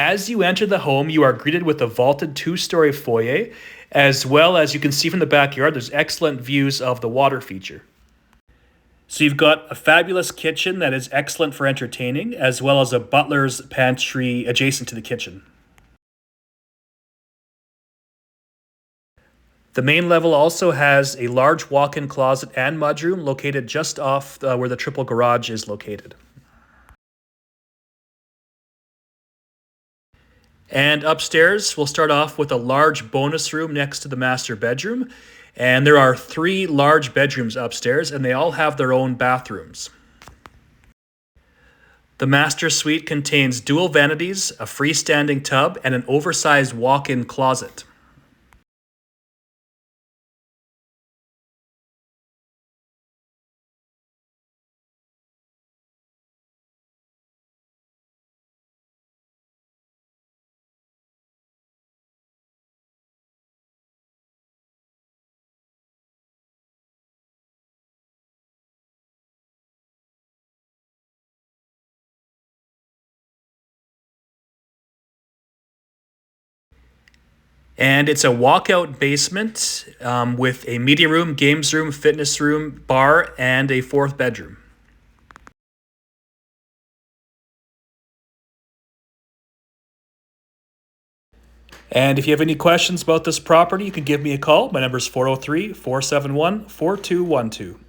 As you enter the home, you are greeted with a vaulted two-story foyer, as well as you can see from the backyard, there's excellent views of the water feature. So you've got a fabulous kitchen that is excellent for entertaining, as well as a butler's pantry adjacent to the kitchen. The main level also has a large walk-in closet and mudroom located just off where the triple garage is located. And upstairs, we'll start off with a large bonus room next to the master bedroom. And there are 3 large bedrooms upstairs, and they all have their own bathrooms. The master suite contains dual vanities, a freestanding tub, and an oversized walk-in closet. And it's a walkout basement with a media room, games room, fitness room, bar, and a 4th bedroom. And if you have any questions about this property, you can give me a call. My number is 403-471-4212.